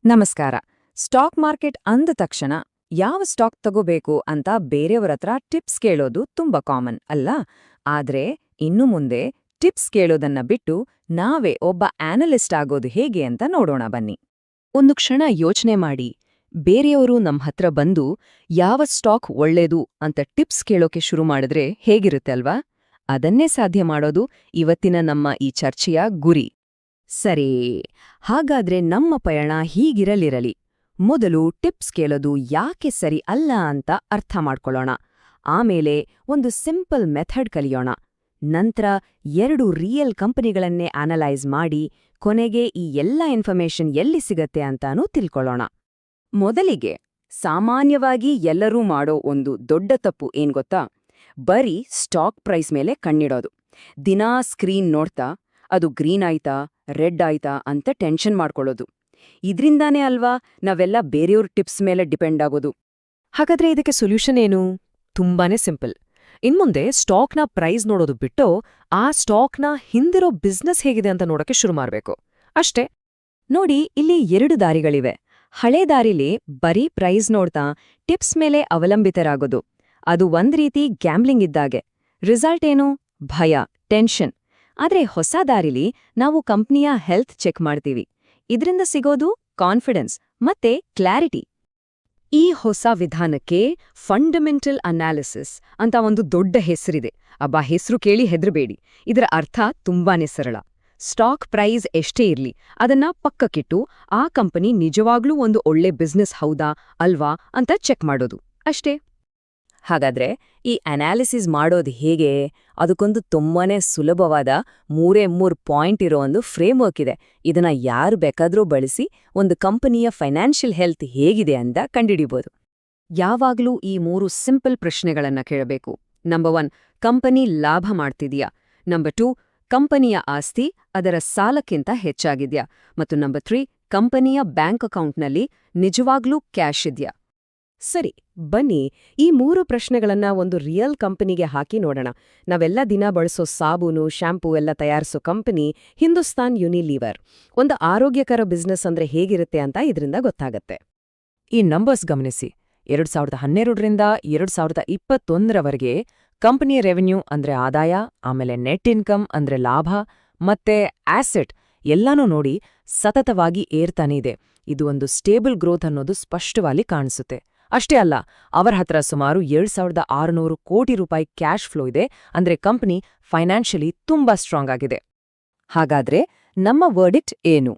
ನಮಸ್ಕಾರ. Stock market ಅಂದ ತಕ್ಷಣ ಯಾವ ಸ್ಟಾಕ್ ತಗೋಬೇಕು ಅಂತ ಬೇರೆಯವರತ್ರ ಟಿಪ್ಸ್ ಕೇಳೋದು ತುಂಬಾ ಕಾಮನ್ ಅಲ್ಲ? ಆದ್ರೆ ಇನ್ನು ಮುಂದೆ ಟಿಪ್ಸ್ ಕೇಳೋದನ್ನ ಬಿಟ್ಟು ನಾವೇ ಒಬ್ಬ ಆನಲಿಸ್ಟ್ ಆಗೋದು ಹೇಗೆ ಅಂತ ನೋಡೋಣ ಬನ್ನಿ. ಒಂದು ಕ್ಷಣ ಯೋಚನೆ ಮಾಡಿ, ಬೇರೆಯವರು ನಮ್ ಹತ್ರ ಬಂದು ಯಾವ ಸ್ಟಾಕ್ ಒಳ್ಳೇದು ಅಂತ ಟಿಪ್ಸ್ ಕೇಳೋಕೆ ಶುರು ಮಾಡಿದ್ರೆ ಹೇಗಿರುತ್ತೆ ಅಲ್ವಾ? ಅದನ್ನೇ ಸಾಧ್ಯ ಮಾಡೋದು ಇವತ್ತಿನ ನಮ್ಮ ಈ ಚರ್ಚೆಯ ಗುರಿ. ಸರಿ, ಹಾಗಾದ್ರೆ ನಮ್ಮ ಪಯಣ ಹೀಗಿರಲಿರಲಿ. ಮೊದಲು ಟಿಪ್ಸ್ ಕೇಳೋದು ಯಾಕೆ ಸರಿ ಅಲ್ಲ ಅಂತ ಅರ್ಥ ಮಾಡ್ಕೊಳ್ಳೋಣ. ಆಮೇಲೆ ಒಂದು ಸಿಂಪಲ್ ಮೆಥಡ್ ಕಲಿಯೋಣ. ನಂತರ 2 ರಿಯಲ್ ಕಂಪನಿಗಳನ್ನೇ ಅನಲೈಸ್ ಮಾಡಿ ಕೊನೆಗೆ ಈ ಎಲ್ಲ ಇನ್ಫಾರ್ಮೇಷನ್ ಎಲ್ಲಿ ಸಿಗತ್ತೆ ಅಂತಾನೂ ತಿಳ್ಕೊಳ್ಳೋಣ. ಮೊದಲಿಗೆ, ಸಾಮಾನ್ಯವಾಗಿ ಎಲ್ಲರೂ ಮಾಡೋ ಒಂದು ದೊಡ್ಡ ತಪ್ಪು ಏನ್ ಗೊತ್ತಾ? ಬರೀ ಸ್ಟಾಕ್ ಪ್ರೈಸ್ ಮೇಲೆ ಕಣ್ಣಿಡೋದು. ದಿನಾ ಸ್ಕ್ರೀನ್ ನೋಡ್ತಾ ಅದು ಗ್ರೀನ್ ಆಯ್ತಾ ರೆಡ್ ಆಯ್ತಾ ಅಂತ ಟೆನ್ಷನ್ ಮಾಡ್ಕೊಳ್ಳೋದು. ಇದ್ರಿಂದಾನೇ ಅಲ್ವಾ ನಾವೆಲ್ಲ ಬೇರೆಯವ್ರ ಟಿಪ್ಸ್ ಮೇಲೆ ಡಿಪೆಂಡ್ ಆಗೋದು. ಹಾಗಾದ್ರೆ ಇದಕ್ಕೆ ಸೊಲ್ಯೂಷನ್ ಏನು? ತುಂಬಾನೇ ಸಿಂಪಲ್. ಇನ್ಮುಂದೆ ಸ್ಟಾಕ್ನ ಪ್ರೈಸ್ ನೋಡೋದು ಬಿಟ್ಟು ಆ ಸ್ಟಾಕ್ನ ಹಿಂದಿರೋ ಬಿಸ್ನೆಸ್ ಹೇಗಿದೆ ಅಂತ ನೋಡಕ್ಕೆ ಶುರು ಮಾಡ್ಬೇಕು. ಅಷ್ಟೇ. ನೋಡಿ, ಇಲ್ಲಿ 2 ದಾರಿಗಳಿವೆ. ಹಳೇ ದಾರಿಲಿ ಬರೀ ಪ್ರೈಸ್ ನೋಡ್ತಾ ಟಿಪ್ಸ್ ಮೇಲೆ ಅವಲಂಬಿತರಾಗೋದು. ಅದು ಒಂದ್ ರೀತಿ ಗ್ಯಾಮ್ಲಿಂಗ್ ಇದ್ದಾಗೆ. ರಿಸಲ್ಟ್ ಏನು? ಭಯ, ಟೆನ್ಷನ್. ಆದ್ರೆ ಹೊಸ ದಾರಿಲಿ ನಾವು ಕಂಪ್ನಿಯ ಹೆಲ್ತ್ ಚೆಕ್ ಮಾಡ್ತೀವಿ. ಇದ್ರಿಂದ ಸಿಗೋದು ಕಾನ್ಫಿಡೆನ್ಸ್ ಮತ್ತೆ ಕ್ಲಾರಿಟಿ. ಈ ಹೊಸ ವಿಧಾನಕ್ಕೆ ಫಂಡಮೆಂಟಲ್ ಅನಾಲಿಸಿಸ್ ಅಂತ ಒಂದು ದೊಡ್ಡ ಹೆಸರಿದೆ. ಹೆಸರು ಕೇಳಿ ಹೆದ್ರಬೇಡಿ. ಇದರ ಅರ್ಥ ತುಂಬಾನೇ ಸರಳ. ಸ್ಟಾಕ್ ಪ್ರೈಸ್ ಎಷ್ಟೇ ಇರ್ಲಿ, ಅದನ್ನ ಪಕ್ಕಕ್ಕಿಟ್ಟು ಆ ಕಂಪನಿ ನಿಜವಾಗ್ಲೂ ಒಂದು ಒಳ್ಳೆ ಬಿಸ್ನೆಸ್ ಹೌದಾ ಅಲ್ವಾ ಅಂತ ಚೆಕ್ ಮಾಡೋದು ಅಷ್ಟೇ. ಹಾಗಾದ್ರೆ ಈ ಅನಾಲಿಸಿಸ್ ಮಾಡೋದು ಹೇಗೆ? ಅದಕ್ಕೊಂದು ತುಂಬಾನೇ ಸುಲಭವಾದ 3 ಪಾಯಿಂಟ್ ಇರೋ ಒಂದು ಫ್ರೇಮ್ವರ್ಕ್ ಇದೆ. ಇದನ್ನ ಯಾರು ಬೇಕಾದ್ರೂ ಬಳಸಿ ಒಂದು ಕಂಪನಿಯ ಫೈನಾನ್ಷಿಯಲ್ ಹೆಲ್ತ್ ಹೇಗಿದೆ ಅಂತ ಕಂಡುಹಿಡಿಬೋದು. ಯಾವಾಗ್ಲೂ ಈ 3 ಸಿಂಪಲ್ ಪ್ರಶ್ನೆಗಳನ್ನ ಕೇಳಬೇಕು. ನಂಬರ್ 1, ಕಂಪನಿ ಲಾಭ ಮಾಡ್ತಿದ್ಯಾ? ನಂಬರ್ 2, ಕಂಪನಿಯ ಆಸ್ತಿ ಅದರ ಸಾಲಕ್ಕಿಂತ ಹೆಚ್ಚಾಗಿದ್ಯಾ? ಮತ್ತು ನಂಬರ್ 3, ಕಂಪನಿಯ ಬ್ಯಾಂಕ್ ಅಕೌಂಟ್ನಲ್ಲಿ ನಿಜವಾಗ್ಲೂ ಕ್ಯಾಶ್ ಇದ್ಯಾ? ಸರಿ, ಬನ್ನಿ ಈ 3 ಪ್ರಶ್ನೆಗಳನ್ನ ಒಂದು ರಿಯಲ್ ಕಂಪನಿಗೆ ಹಾಕಿ ನೋಡೋಣ. ನಾವೆಲ್ಲ ದಿನ ಬಳಸೋ ಸಾಬೂನು, ಶ್ಯಾಂಪೂ ಎಲ್ಲ ತಯಾರಿಸೋ ಕಂಪನಿ ಹಿಂದೂಸ್ತಾನ್ ಯುನಿಲೀವರ್. ಒಂದು ಆರೋಗ್ಯಕರ ಬಿಸ್ನೆಸ್ ಅಂದ್ರೆ ಹೇಗಿರುತ್ತೆ ಅಂತ ಇದರಿಂದ ಗೊತ್ತಾಗತ್ತೆ. ಈ ನಂಬರ್ಸ್ ಗಮನಿಸಿ. 2012ರಿಂದ 2021ರವರೆಗೆ ಕಂಪನಿಯ ರೆವೆನ್ಯೂ ಅಂದ್ರೆ ಆದಾಯ, ಆಮೇಲೆ ನೆಟ್ ಇನ್ಕಮ್ ಅಂದ್ರೆ ಲಾಭ, ಮತ್ತೆ ಆಸೆಟ್ ಎಲ್ಲಾನೂ ನೋಡಿ ಸತತವಾಗಿ ಏರ್ತಾನೆ ಇದೆ. ಇದು ಒಂದು ಸ್ಟೇಬಲ್ ಗ್ರೋತ್ ಅನ್ನೋದು ಸ್ಪಷ್ಟವಾಗಿ ಕಾಣಿಸುತ್ತೆ. ಅಷ್ಟೇ ಅಲ್ಲ, ಅವರ ಹತ್ರ ಸುಮಾರು 7,600 ಕೋಟಿ ರೂಪಾಯಿ ಕ್ಯಾಶ್ ಫ್ಲೋ ಇದೆ. ಅಂದ್ರೆ ಕಂಪನಿ ಫೈನಾನ್ಷಿಯಲಿ ತುಂಬಾ ಸ್ಟ್ರಾಂಗ್ ಆಗಿದೆ. ಹಾಗಾದ್ರೆ ನಮ್ಮ ವರ್ಡಿಕ್ಟ್ ಏನು?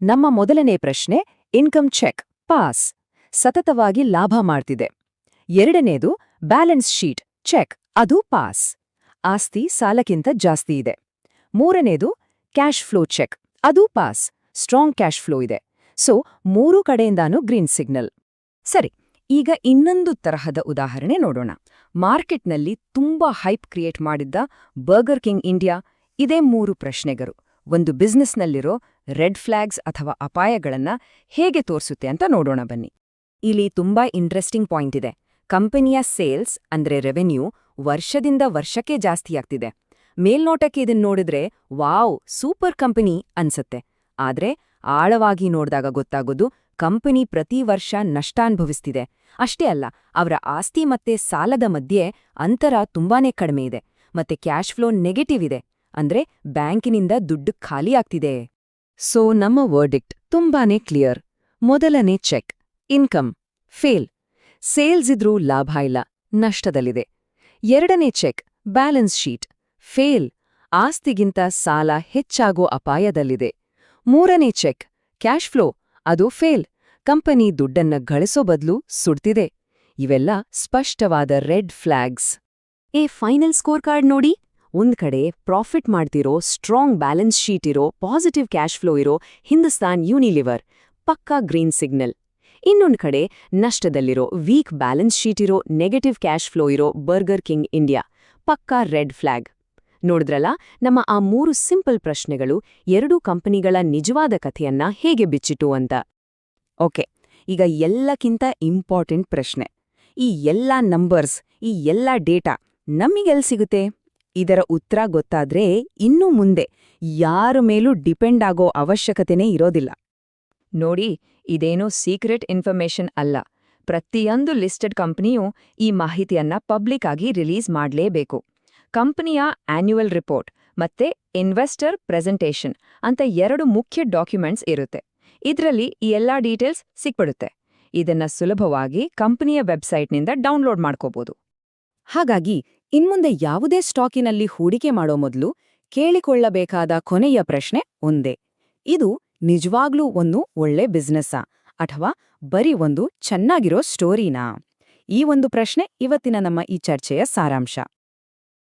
ನಮ್ಮ ಮೊದಲನೇ ಪ್ರಶ್ನೆ, ಇನ್ಕಮ್ ಚೆಕ್, ಪಾಸ್. ಸತತವಾಗಿ ಲಾಭ ಮಾಡ್ತಿದೆ. ಎರಡನೇದು, ಬ್ಯಾಲೆನ್ಸ್ ಶೀಟ್ ಚೆಕ್, ಅದು ಪಾಸ್. ಆಸ್ತಿ ಸಾಲಕ್ಕಿಂತ ಜಾಸ್ತಿ ಇದೆ. ಮೂರನೇದು, ಕ್ಯಾಶ್ ಫ್ಲೋ ಚೆಕ್, ಅದು ಪಾಸ್. ಸ್ಟ್ರಾಂಗ್ ಕ್ಯಾಶ್ ಫ್ಲೋ ಇದೆ. ಸೊ 3 ಕಡೆಯಿಂದಾನೂ ಗ್ರೀನ್ ಸಿಗ್ನಲ್. ಸರಿ, ಈಗ ಇನ್ನೊಂದು ತರಹದ ಉದಾಹರಣೆ ನೋಡೋಣ. ಮಾರ್ಕೆಟ್ನಲ್ಲಿ ತುಂಬಾ ಹೈಪ್ ಕ್ರಿಯೇಟ್ ಮಾಡಿದ್ದ ಬರ್ಗರ್ ಕಿಂಗ್ ಇಂಡಿಯಾ. ಇದೇ 3 ಪ್ರಶ್ನೆಗಳು ಒಂದು ಬಿಸ್ನೆಸ್ನಲ್ಲಿರೋ ರೆಡ್ ಫ್ಲಾಗ್ಸ್ ಅಥವಾ ಅಪಾಯಗಳನ್ನ ಹೇಗೆ ತೋರಿಸುತ್ತೆ ಅಂತ ನೋಡೋಣ ಬನ್ನಿ. ಇಲ್ಲಿ ತುಂಬಾ ಇಂಟ್ರೆಸ್ಟಿಂಗ್ ಪಾಯಿಂಟ್ ಇದೆ. ಕಂಪನಿಯ ಸೇಲ್ಸ್ ಅಂದ್ರೆ ರೆವೆನ್ಯೂ ವರ್ಷದಿಂದ ವರ್ಷಕ್ಕೆ ಜಾಸ್ತಿಯಾಗ್ತಿದೆ. ಮೇಲ್ನೋಟಕ್ಕೆ ಇದನ್ನ ನೋಡಿದ್ರೆ ವಾವ್, ಸೂಪರ್ ಕಂಪನಿ ಅನ್ಸತ್ತೆ. ಆದ್ರೆ ಆಳವಾಗಿ ನೋಡಿದಾಗ ಗೊತ್ತಾಗೋದು, ಕಂಪನಿ ಪ್ರತಿ ವರ್ಷ ನಷ್ಟ ಅನುಭವಿಸ್ತಿದೆ. ಅಷ್ಟೇ ಅಲ್ಲ, ಅವರ ಆಸ್ತಿ ಮತ್ತೆ ಸಾಲದ ಮಧ್ಯೆ ಅಂತರ ತುಂಬಾನೇ ಕಡಿಮೆ ಇದೆ. ಮತ್ತೆ ಕ್ಯಾಶ್ ಫ್ಲೋ ನೆಗೆಟಿವ್ ಇದೆ. ಅಂದ್ರೆ ಬ್ಯಾಂಕಿನಿಂದ ದುಡ್ಡು ಖಾಲಿ ಆಗ್ತಿದೆ. ಸೊ ನಮ್ಮ ವರ್ಡಿಕ್ಟ್ ತುಂಬಾನೇ ಕ್ಲಿಯರ್. ಮೊದಲನೇ ಚೆಕ್, ಇನ್ಕಮ್ ಫೇಲ್. ಸೇಲ್ಸ್ ಇದ್ರೂ ಲಾಭ ಇಲ್ಲ, ನಷ್ಟದಲ್ಲಿದೆ. ಎರಡನೇ ಚೆಕ್, ಬ್ಯಾಲೆನ್ಸ್ ಶೀಟ್ ಫೇಲ್. ಆಸ್ತಿಗಿಂತ ಸಾಲ ಹೆಚ್ಚಾಗೋ ಅಪಾಯದಲ್ಲಿದೆ. ಮೂರನೇ ಚೆಕ್, ಕ್ಯಾಶ್ ಫ್ಲೋ, ಅದು ಫೇಲ್. ಕಂಪನಿ ದುಡ್ಡನ್ನ ಗಳಿಸೋ ಬದಲು ಸುಡ್ತಿದೆ. ಇವೆಲ್ಲ ಸ್ಪಷ್ಟವಾದ red flags. Final score card ನೋಡಿ. ಒಂದ್ ಕಡೆ ಪ್ರಾಫಿಟ್ ಮಾಡ್ತಿರೋ ಸ್ಟ್ರಾಂಗ್ ಬ್ಯಾಲೆನ್ಸ್ ಶೀಟ್ ಇರೋ ಪಾಸಿಟಿವ್ ಕ್ಯಾಶ್ ಫ್ಲೋ ಇರೋ ಹಿಂದೂಸ್ತಾನ್ ಯೂನಿಲಿವರ್, ಪಕ್ಕಾ ಗ್ರೀನ್ ಸಿಗ್ನಲ್. ಇನ್ನೊಂದ್ ಕಡೆ ನಷ್ಟದಲ್ಲಿರೋ ವೀಕ್ ಬ್ಯಾಲೆನ್ಸ್ ಶೀಟ್ ಇರೋ ನೆಗೆಟಿವ್ ಕ್ಯಾಶ್ ಫ್ಲೋ ಇರೋ ಬರ್ಗರ್ ಕಿಂಗ್ ಇಂಡಿಯಾ, ಪಕ್ಕಾ ರೆಡ್ ಫ್ಲಾಗ್. ನೋಡಿದ್ರಲ್ಲ, ನಮ್ಮ ಆ 3 ಸಿಂಪಲ್ ಪ್ರಶ್ನೆಗಳು 2 ಕಂಪನಿಗಳ ನಿಜವಾದ ಕಥೆಯನ್ನ ಹೇಗೆ ಬಿಚ್ಚಿತು ಅಂತ. ಓಕೆ, ಈಗ ಎಲ್ಲಕ್ಕಿಂತ ಇಂಪಾರ್ಟೆಂಟ್ ಪ್ರಶ್ನೆ, ಈ ಎಲ್ಲ ನಂಬರ್ಸ್, ಈ ಎಲ್ಲ ಡೇಟಾ ನಮಿಗೆಲ್ಲಿ ಸಿಗುತ್ತೆ? ಇದರ ಉತ್ತರ ಗೊತ್ತಾದ್ರೆ ಇನ್ನು ಮುಂದೆ ಯಾರ ಮೇಲೂ ಡಿಪೆಂಡ್ ಆಗೋ ಅವಶ್ಯಕತೆನೇ ಇರೋದಿಲ್ಲ. ನೋಡಿ, ಇದೇನೂ ಸೀಕ್ರೆಟ್ ಇನ್ಫಾರ್ಮೇಷನ್ ಅಲ್ಲ. ಪ್ರತಿಯೊಂದು ಲಿಸ್ಟೆಡ್ ಕಂಪನಿಯೂ ಈ ಮಾಹಿತಿಯನ್ನ ಪಬ್ಲಿಕ್ ಆಗಿ ರಿಲೀಸ್ ಮಾಡಲೇಬೇಕು. ಕಂಪನಿಯ ಆನ್ಯುವಲ್ ರಿಪೋರ್ಟ್ ಮತ್ತೆ ಇನ್ವೆಸ್ಟರ್ ಪ್ರೆಸೆಂಟೇಷನ್ ಅಂತ 2 ಮುಖ್ಯ ಡಾಕ್ಯುಮೆಂಟ್ಸ್ ಇರುತ್ತೆ. ಇದರಲ್ಲಿ ಈ ಎಲ್ಲಾ ಡೀಟೇಲ್ಸ್ ಸಿಕ್ಬಿಡುತ್ತೆ. ಇದನ್ನ ಸುಲಭವಾಗಿ ಕಂಪನಿಯ ವೆಬ್ಸೈಟ್ನಿಂದ ಡೌನ್ಲೋಡ್ ಮಾಡ್ಕೋಬಹುದು. ಹಾಗಾಗಿ ಇನ್ಮುಂದೆ ಯಾವುದೇ ಸ್ಟಾಕಿನಲ್ಲಿ ಹೂಡಿಕೆ ಮಾಡೋ ಮೊದಲು ಕೇಳಿಕೊಳ್ಳಬೇಕಾದ ಕೊನೆಯ ಪ್ರಶ್ನೆ ಒಂದೇ: ಇದು ನಿಜವಾಗ್ಲೂ ಒಂದು ಒಳ್ಳೆ ಬಿಸ್ನೆಸ್ಸಾ ಅಥವಾ ಬರೀ ಒಂದು ಚೆನ್ನಾಗಿರೋ ಸ್ಟೋರಿನಾ? ಈ ಒಂದು ಪ್ರಶ್ನೆ ಇವತ್ತಿನ ನಮ್ಮ ಈ ಚರ್ಚೆಯ ಸಾರಾಂಶ.